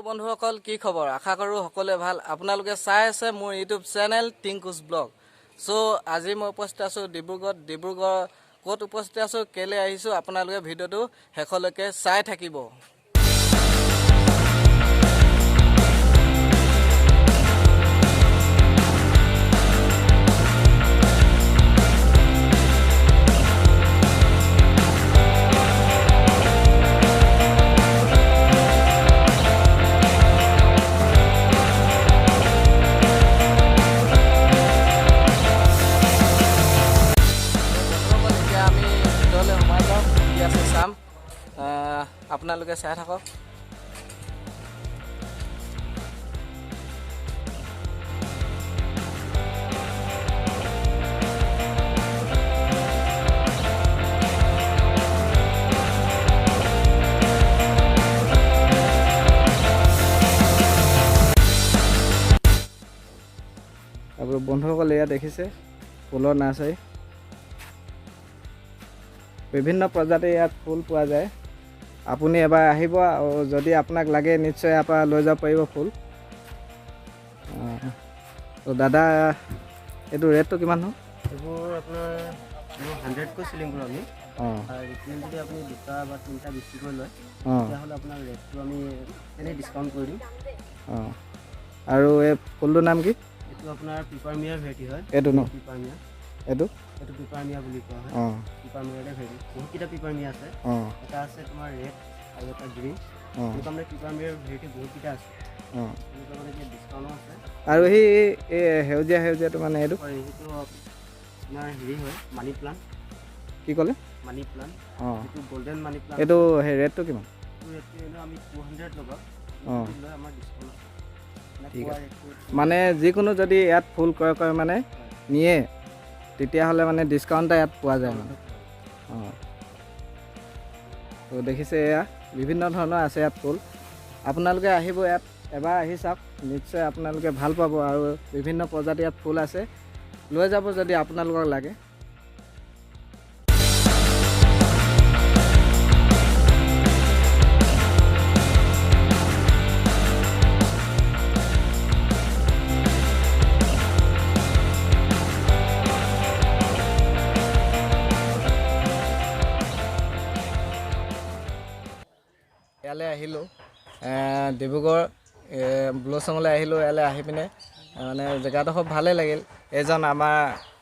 বন্ধুসকল কি খবৰ আশা কৰো সকলোৱে ভাল আপোনালোকে চাই আছে মোৰ ইউটিউব চেনেল টিংকুছ ব্লগ সো আজি মই উপস্থিত আছো ডিব্ৰুগড় ক'ত উপস্থিত আছো কেলে আহিছো আপোনালোকে ভিডিওটো হেখলৈকে চাই থাকিব আপোনালোকে চাই থাকক আৰু বন্ধুসকল এয়া দেখিছে ফুলৰ নাৰ্চাৰী বিভিন্ন প্ৰজাতিৰ ইয়াত ফুল পোৱা যায় আপুনি এবাৰ আহিব আৰু যদি আপোনাক লাগে নিশ্চয় আপা লৈ যাব পাৰিব ফুল তো দাদা এইটো ৰেটটো কিমান হয় এইবোৰ আপোনাৰ 100 কৈ সেলিং কৰোঁ আমি আৰু এতিয়া যদি আপুনি দুটা বা তিনিটা বিক্ৰী কৰি লয় তেতিয়াহ'লে আপোনাৰ ৰেটটো আমি এনেই ডিছকাউণ্ট কৰি দিম আৰু এই ফুলটোৰ নাম কি এইটো আপোনাৰ পিপাৰমিয়া ভেৰাইটি হয় এইটো ন পিপাৰমিয়া এইটো পিপাৰমিয়া বুলি কোৱা হয় পিপাৰমিয়াৰে ভেৰাইটি বহুতকেইটা পিপাৰমিয়া আছে এটা আছে তোমাৰ ৰেড আৰু এটা গ্ৰীণ এনেকুৱা মানে পিপাৰমিয়াৰ ভেৰাইটি বহুতকেইটা আছে এনেকুৱা মানে কি ডিছকাউণ্টো আছে আৰু সেই সেউজীয়াটো মানে এইটো সেইটো আপোনাৰ হেৰি হয় মানি প্লাণ্ট কি ক'লে মানি প্লাণ্ট এইটো গল্ডেন মানি প্লাণ্ট এইটো সেই ৰেটটো কিমান ৰেটটো আমি 200 লগাওঁ লৈ আমাৰ ডিছকাউণ্ট আছে ঠিক আছে মানে যিকোনো যদি ইয়াত ফুল ক্ৰয় মানে নিয়ে তেতিয়াহ'লে মানে ডিছকাউণ্ট এটা ইয়াত পোৱা যায় মানে তো দেখিছে এয়া বিভিন্ন ধৰণৰ আছে ইয়াত ফুল আপোনালোকে আহিব ইয়াত এবাৰ আহি চাওক নিশ্চয় আপোনালোকে ভাল পাব আৰু বিভিন্ন প্ৰজাতিৰ ইয়াত ফুল আছে লৈ যাব যদি আপোনালোকক লাগে ইয়ালৈ আহিলোঁ ডিব্ৰুগড় ব্লছমলৈ আহিলোঁ ইয়ালৈ আহি পিনে মানে জেগাডোখৰ ভালেই লাগিল এজন আমাৰ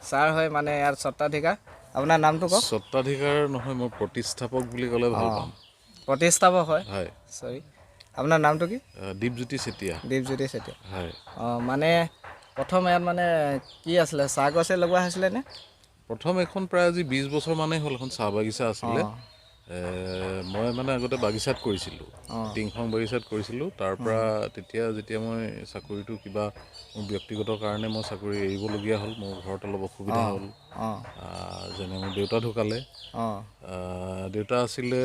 ছাৰ হয় মানে ইয়াৰ স্বত্বাধিকাৰ আপোনাৰ নামটো কওক স্বত্বাধিকাৰ নহয় মই প্ৰতিষ্ঠাপক বুলি ক'লে ভাল পাম প্ৰতিষ্ঠাপক হয় হয় চৰি আপোনাৰ নামটো কি দীপজ্যোতি চেতিয়া হয় মানে প্ৰথম ইয়াত মানে কি আছিলে চাহ গছে লগোৱা হৈছিলে নে প্ৰথম এখন প্ৰায় আজি 20 বছৰ মানেই হ'ল এখন চাহ বাগিচা আছিলে মই মানে আগতে বাগিচাত কৰিছিলোঁ টিংখং বাগিচাত কৰিছিলোঁ তাৰ পৰা যেতিয়া মই চাকৰিটো কিবা মোৰ ব্যক্তিগত কাৰণে মই চাকৰি এৰিবলগীয়া হ'ল মোৰ ঘৰত অলপ অসুবিধা হ'ল যেনে মোৰ দেউতা ঢুকালে দেউতা আছিলে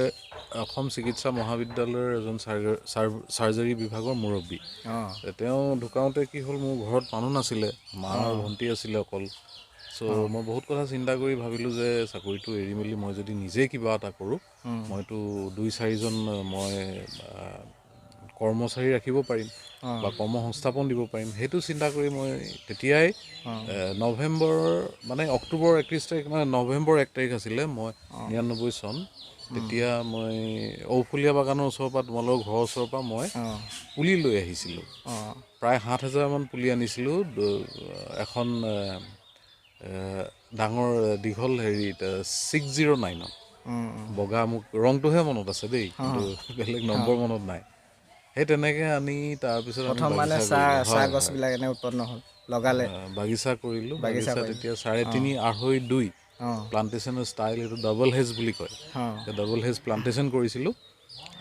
অসম চিকিৎসা মহাবিদ্যালয়ৰ এজন চাৰ্জাৰী বিভাগৰ মুৰব্বী তেওঁ ঢুকাওঁতে কি হ'ল মোৰ ঘৰত মানুহ নাছিলে মা আৰু ভণ্টি আছিলে অকল চ' মই বহুত কথা চিন্তা কৰি ভাবিলোঁ যে চাকৰিটো এৰি মেলি মই যদি নিজে কিবা এটা কৰোঁ মইতো 2-4জন মই কৰ্মচাৰী ৰাখিব পাৰিম বা কৰ্মসংস্থাপন দিব পাৰিম সেইটো চিন্তা কৰি মই তেতিয়াই নৱেম্বৰ মানে অক্টোবৰ 31 তাৰিখ মানে নৱেম্বৰ 1 তাৰিখ আছিলে মই 99 চন তেতিয়া মই ঔফুলীয়া বাগানৰ ওচৰৰ পৰা তোমালোকৰ ঘৰৰ ওচৰৰ পৰা মই পুলি লৈ আহিছিলোঁ প্ৰায় 7,000 মান পুলি আনিছিলোঁ এখন ডাঙৰ দীঘল হেৰিত 609 বগা মোক ৰংটোহে মনত আছে দেই কিন্তু বেলেগ নম্বৰ মনত নাই সেই তেনেকৈ আনি তাৰপিছত প্ৰথম মানে চাহ গছবিলাক এনে উৎপন্ন হ'ল লগালে বাগিচা কৰিলোঁ বাগিচা তেতিয়া 3.5-2.5 প্লান্টেশ্যনৰ ষ্টাইল এইটো ডাবল হেজ বুলি কয় ডাবল হেজ প্লান্টেশ্যন কৰিছিলোঁ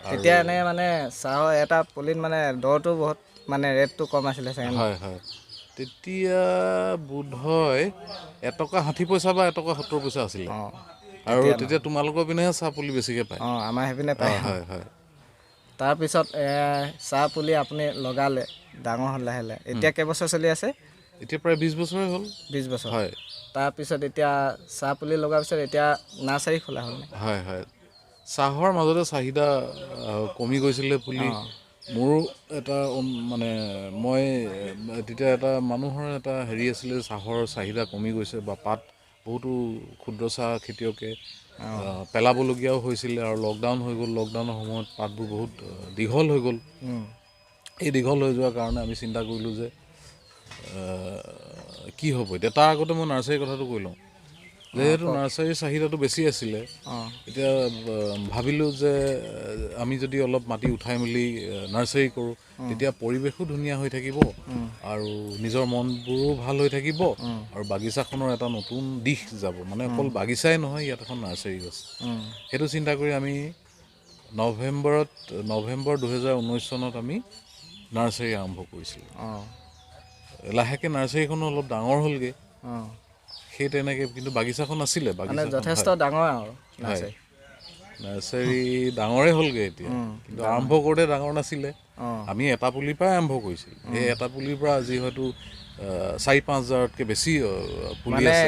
তেতিয়া এনে মানে চাহৰ এটা পুলিত মানে দৰটো বহুত মানে ৰেটটো কম আছিলে হয় তেতিয়া বোধ হয় 1 টকা 60 পইচা বা 1 টকা 70 পইচা আছিলে আৰু তেতিয়া তোমালোকৰ পিনেহে চাহ পুলি বেছিকৈ পায় আমাৰ সেইপিনে পায় হয় তাৰপিছত চাহ পুলি আপুনি লগালে ডাঙৰ হ'ল লাহে লাহে এতিয়া কেইবছৰ চলি আছে এতিয়া প্ৰায় 20 বছৰে হ'ল 20 বছৰ হয় তাৰপিছত এতিয়া চাহ পুলি লগাৰ পিছত এতিয়া নাৰ্চাৰী খোলা হ'ল হয় চাহৰ মাজতে চাহিদা কমি গৈছিলে পুলি মোৰো এটা মানে মই তেতিয়া এটা মানুহৰ এটা হেৰি আছিলে চাহৰ চাহিদা কমি গৈছে বা পাত বহুতো ক্ষুদ্ৰ চাহ খেতিয়কে পেলাবলগীয়াও হৈছিলে আৰু লকডাউন হৈ গ'ল। লকডাউনৰ সময়ত পাতবোৰ বহুত দীঘল হৈ গ'ল। এই দীঘল হৈ যোৱাৰ কাৰণে আমি চিন্তা কৰিলোঁ যে কি হ'ব এতিয়া। তাৰ আগতে মই নাৰ্চাৰীৰ কথাটো কৈ লওঁ। যিহেতু নাৰ্চাৰীৰ চাহিদাটো বেছি আছিলে, এতিয়া ভাবিলোঁ যে আমি যদি অলপ মাটি উঠাই মেলি নাৰ্চাৰী কৰোঁ তেতিয়া পৰিৱেশো ধুনীয়া হৈ থাকিব আৰু নিজৰ মনবোৰো ভাল হৈ থাকিব আৰু বাগিচাখনৰ এটা নতুন দিশ যাব। মানে অকল বাগিচাই নহয়, ইয়াত এখন নাৰ্চাৰী আছে। সেইটো চিন্তা কৰি আমি নৱেম্বৰ 2019 চনত আমি নাৰ্চাৰী আৰম্ভ কৰিছিলোঁ। লাহেকৈ নাৰ্চাৰীখনো অলপ ডাঙৰ হ'লগৈ। সেই তেনেকৈ কিন্তু বাগিচাখন আছিলে, যথেষ্ট ডাঙৰ আৰু নাৰ্চাৰী ডাঙৰে হ'লগৈ এতিয়া, কিন্তু আৰম্ভ কৰোঁতে ডাঙৰ নাছিলে। আমি এটা পুলিৰ পৰাই আৰম্ভ কৰিছিলোঁ। সেই এটা পুলিৰ পৰা আজি হয়তো 4-5 হাজাৰতকৈ বেছি পুলি আছে।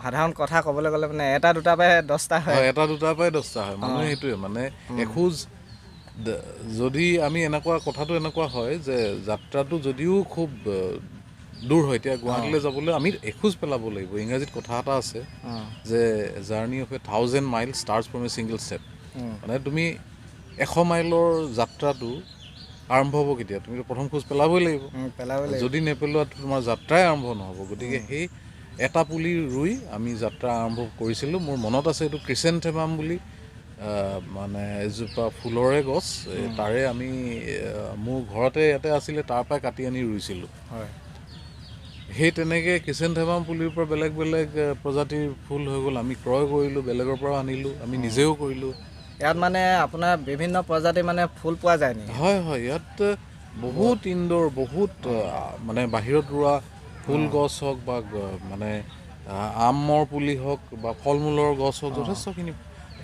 সাধাৰণ কথা ক'বলৈ গ'লে মানে এটা দুটা পাই 10টা হয়। এটা দুটাৰ পৰাই 10টা হয়। মানুহে সেইটোৱে মানে এখোজ যদি আমি কথাটো এনেকুৱা হয় যে যাত্ৰাটো যদিও খুব দূৰ হয়, এতিয়া গুৱাহাটীলৈ যাবলৈ আমি এখোজ পেলাব লাগিব। ইংৰাজীত কথা এটা আছে যে journey of 1000 mile starts from A single step. মানে তুমি 100 মাইলৰ যাত্ৰাটো আৰম্ভ হ'ব কেতিয়া? তুমি প্ৰথম খোজ পেলাবই লাগিব। যদি নেপেলোৱা তোমাৰ যাত্ৰাই আৰম্ভ নহ'ব। গতিকে সেই এটা পুলি ৰুই আমি যাত্ৰা আৰম্ভ কৰিছিলোঁ। মোৰ মনত আছে এইটো ক্ৰিচেণ্টেমাম বুলি মানে এজোপা ফুলৰে গছ, তাৰে আমি মোৰ ঘৰতে ইয়াতে আছিলে, তাৰ পৰাই কাটি আনি ৰুইছিলোঁ। সেই তেনেকৈ ক্ৰিচেণ্টেমাম পুলিৰ পৰা বেলেগ বেলেগ প্ৰজাতিৰ ফুল হৈ গ'ল। আমি ক্ৰয় কৰিলোঁ, বেলেগৰ পৰা আনিলোঁ, আমি নিজেও কৰিলোঁ। ইয়াত মানে আপোনাৰ বিভিন্ন প্ৰজাতিৰ মানে ফুল পোৱা যায় নেকি? হয়, ইয়াত বহুত ইনডোৰ, বহুত মানে বাহিৰত ৰোৱা ফুল গছ হওক বা মানে আমৰ পুলি হওক বা ফল মূলৰ গছ হওক, যথেষ্টখিনি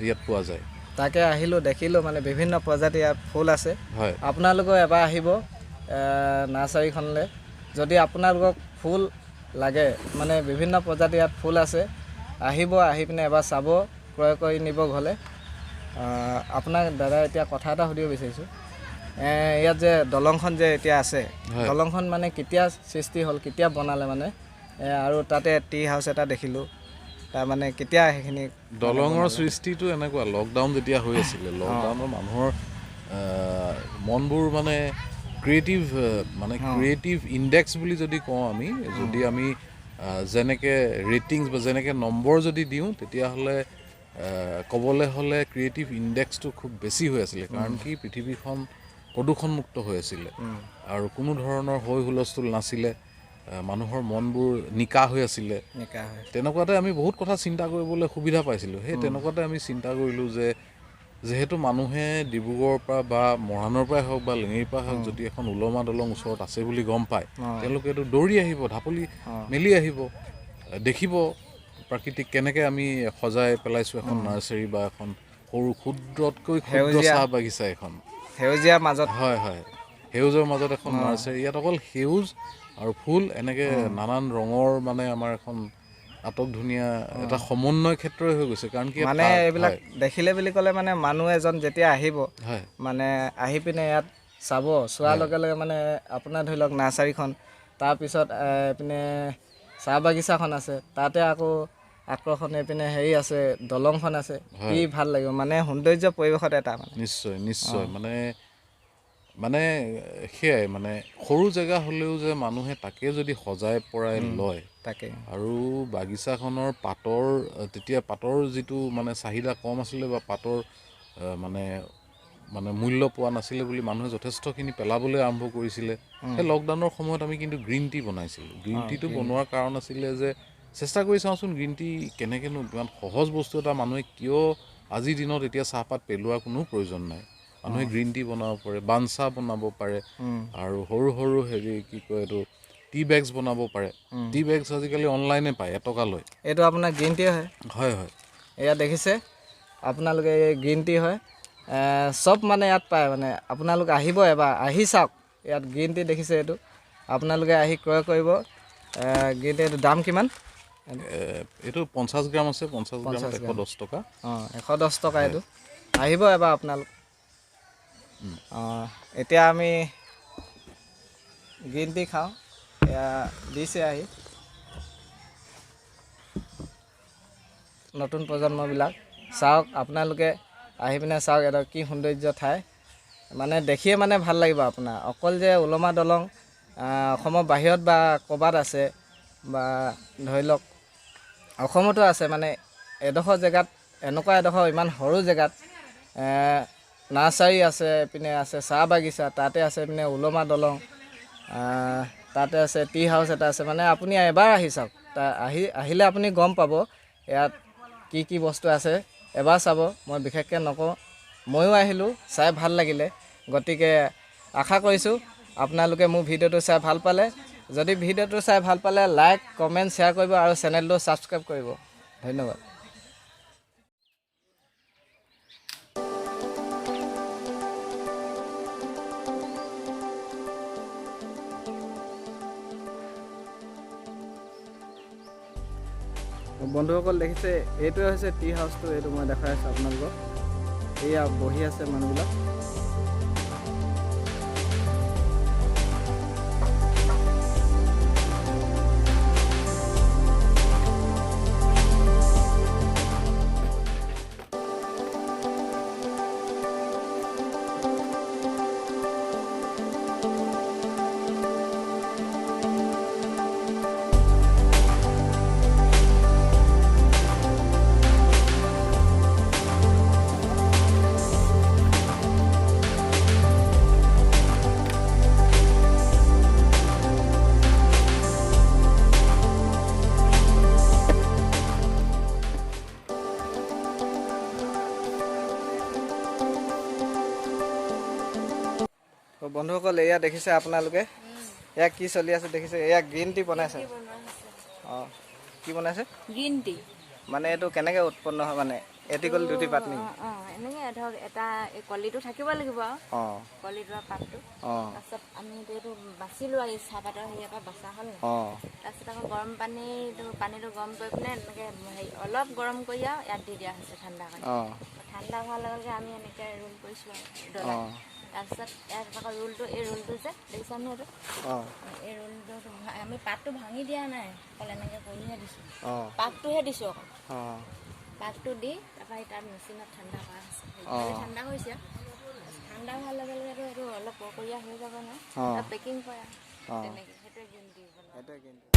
ইয়াত পোৱা যায়। তাকে আহিলোঁ, দেখিলোঁ মানে বিভিন্ন প্ৰজাতিৰ ইয়াত ফুল আছে। হয়, আপোনালোকেও এবাৰ আহিব নাৰ্চাৰীখনলৈ। যদি আপোনালোকক ফুল লাগে, মানে বিভিন্ন প্ৰজাতিৰ ইয়াত ফুল আছে, আহিব, আহি পিনে এবাৰ চাব, ক্ৰয় কৰি নিব ঘৰলৈ। আপোনাক দাদা এতিয়া কথা এটা সুধিব বিচাৰিছোঁ। ইয়াত যে দলংখন যে এতিয়া আছে, দলংখন মানে কেতিয়া সৃষ্টি হ'ল, কেতিয়া বনালে মানে? আৰু তাতে টি হাউচ এটা দেখিলোঁ, তাৰ মানে কেতিয়া সেইখিনি? দলঙৰ সৃষ্টিটো এনেকুৱা, লকডাউন যেতিয়া হৈ আছিলে, লকডাউনৰ মানুহৰ মনবোৰ মানে ক্ৰিয়েটিভ ইণ্ডেক্স বুলি যদি কওঁ আমি, যদি আমি যেনেকৈ ৰেটিংছ বা যেনেকৈ নম্বৰ যদি দিওঁ, তেতিয়াহ'লে ক'বলৈ হ'লে ক্ৰিয়েটিভ ইণ্ডেক্সটো খুব বেছি হৈ আছিলে। কাৰণ কি পৃথিৱীখন প্ৰদূষণমুক্ত হৈ আছিলে আৰু কোনো ধৰণৰ হৈ হুলস্থুল নাছিলে, মানুহৰ মনবোৰ নিকা হৈ আছিলে। তেনেকুৱাতে আমি বহুত কথা চিন্তা কৰিবলৈ সুবিধা পাইছিলোঁ। সেই তেনেকুৱাতে আমি চিন্তা কৰিলোঁ যে যিহেতু মানুহে ডিব্ৰুগড়ৰ পৰা বা মৰাণৰ পৰাই হওক বা লেঙেৰীৰ পৰা হওক, যদি এখন উলমা দলং ওচৰত আছে বুলি গম পায়, তেওঁলোকেতো দৌৰি আহিব, ঢাপলি মেলি আহিব, দেখিব প্ৰাকৃতিক কেনেকৈ আমি সজাই পেলাইছোঁ এখন নাৰ্চাৰী বা এখন সৰু ক্ষুদ্ৰতকৈ ক্ষুদ্ৰ চাহ বাগিচা এখন সেউজীয়াৰ মাজত। হয়, সেউজৰ মাজত এখন নাৰ্চাৰী। ইয়াত অকল সেউজ আৰু ফুল, এনেকৈ নানান ৰঙৰ মানে আমাৰ এখন আটক ধুনীয়া এটা সমন্বয় ক্ষেত্ৰই হৈ গৈছে। কাৰণ কি মানে এইবিলাক দেখিলে বুলি ক'লে মানে মানুহ এজন যেতিয়া আহিব, মানে আহি পিনে ইয়াত চোৱাৰ লগে লগে মানে আপোনাৰ ধৰি লওক নাৰ্চাৰীখন, তাৰপিছত এইপিনে চাহ বাগিচাখন আছে, তাতে আকৌ আকৰ্ষণ এইপিনে হেৰি আছে, দলংখন আছে, কি ভাল লাগিব মানে সৌন্দৰ্য পৰিৱেশত এটা মানে। নিশ্চয় মানে সেয়াই, মানে সৰু জেগা হ'লেও যে মানুহে তাকে যদি সজাই পৰাই লয়, তাকে। আৰু বাগিচাখনৰ তেতিয়া পাতৰ যিটো মানে চাহিদা কম আছিলে বা পাতৰ মানে মূল্য পোৱা নাছিলে বুলি মানুহে যথেষ্টখিনি পেলাবলৈ আৰম্ভ কৰিছিলে। সেই লকডাউনৰ সময়ত আমি কিন্তু গ্ৰীণ টি বনাইছিলোঁ। গ্ৰীণ টিটো বনোৱাৰ কাৰণ আছিলে যে চেষ্টা কৰি চাওঁচোন, গ্ৰীণ টি কেনেকৈনো ইমান সহজ বস্তু এটা মানুহে কিয় আজিৰ দিনত এতিয়া চাহপাত পেলোৱাৰ কোনো প্ৰয়োজন নাই। মানুহে গ্ৰীণ টি বনাব পাৰে, বানচাহ বনাব পাৰে, আৰু সৰু সৰু কি কয় এইটো টি বেগছ বনাব পাৰে। টি বেগছ আজিকালি অনলাইনে পায়, এটকালৈ। এইটো আপোনাৰ গ্ৰীণ টি হয়? হয়। এয়া দেখিছে আপোনালোকে, এই গ্ৰীণ টি হয়, চব মানে ইয়াত পায়। মানে আপোনালোক আহিব, এবাৰ আহি চাওক, ইয়াত গ্ৰীণ টি দেখিছে, এইটো আপোনালোকে আহি ক্ৰয় কৰিব। গ্ৰীণ টি এইটো দাম কিমান? এইটো 50 গ্ৰাম আছে, 50 গ্ৰাম 110 টকা। 110 টকা এইটো। আহিব এবাৰ আপোনালোক। এতিয়া আমি গ্ৰীণ টি খাওঁ। এয়া দিছে আহি নতুন প্ৰজন্মবিলাক চাওক, আপোনালোকে আহি পিনে চাওক এটা কি সৌন্দৰ্য ঠাই, মানে দেখিয়ে মানে ভাল লাগিব আপোনাৰ। অকল যে উলমা দলং অসমৰ বাহিৰত বা ক'ৰবাত আছে বা ধৰি লওক অসমতো আছে, মানে এডোখৰ জেগাত এনেকুৱা এডোখৰ ইমান সৰু জেগাত নাৰ্চাৰী আছে, এইপিনে আছে চাহ বাগিচা, তাতে আছে পিনে উলমা দলং, তাতে আছে টি হাউচ এটা আছে। মানে আপুনি এবাৰ আহি চাওক, আহিলে আপুনি গম পাব ইয়াত কি কি বস্তু আছে। এবাৰ চাব, মই বিশেষকৈ নকওঁ, ময়ো আহিলোঁ চাই ভাল লাগিলে। গতিকে আশা কৰিছোঁ আপোনালোকে মোৰ ভিডিঅ'টো চাই ভাল পালে। যদি ভিডিঅ'টো চাই ভাল পালে লাইক কমেণ্ট শ্বেয়াৰ কৰিব আৰু চেনেলটো ছাবস্ক্ৰাইব কৰিব। ধন্যবাদ। বন্ধুসকল দেখিছে, এইটোৱে হৈছে টি হাউচটো। এইটো মই দেখাই আছোঁ আপোনালোকক। এয়া বহি আছে মানুহবিলাক। বন্ধুসকল এয়া দেখিছে আপোনালোকে, এয়া কি চলি আছে দেখিছে। এয়া গ্ৰীণ টি বনাইছে। অঁ, কি বনাইছে? Green tea. মানে এইটো কেনেকৈ উৎপন্ন হয়, মানে এটিকল দুটি পাত নেকি? এনেকৈ ধৰক এটা এই কলিটো থাকিব লাগিব আৰু কলিটোৰ পাতটো। তাৰপিছত আমি এইটো বাচিলোঁ আৰু এই চাহপাতৰ হেৰিয়াৰ পৰা বচা হ'ল। তাৰপিছত আকৌ গৰম পানীটো গৰম কৰি পিনে এনেকৈ হেৰি অলপ গৰম কৰি আৰু ইয়াত দি দিয়া হৈছে ঠাণ্ডা কৰি। ঠাণ্ডা হোৱাৰ লগে লগে আমি এনেকৈ ৰোল কৰিছোঁ আৰু ডলা। তাৰপিছত ইয়াত আকৌ এই ৰোলটো যে দেখিছা নহয় এইটো, এই ৰোলটো আমি পাতটো ভাঙি দিয়া নাই, অকল এনেকৈ কৰিহে দিছোঁ। পাতটোহে দিছোঁ অকল। পাতটো দি তাৰপৰা তাত মেচিনত ঠাণ্ডা কৰা হৈছে। ঠাণ্ডা হৈছে, ঠাণ্ডা হোৱাৰ লগে লগে এইটো অলপ পৰপৰীয়া হৈ যাব নহয়, পেকিং কৰা তেনেকৈ। সেইটোৱে গ্ৰীণ টি বনায়।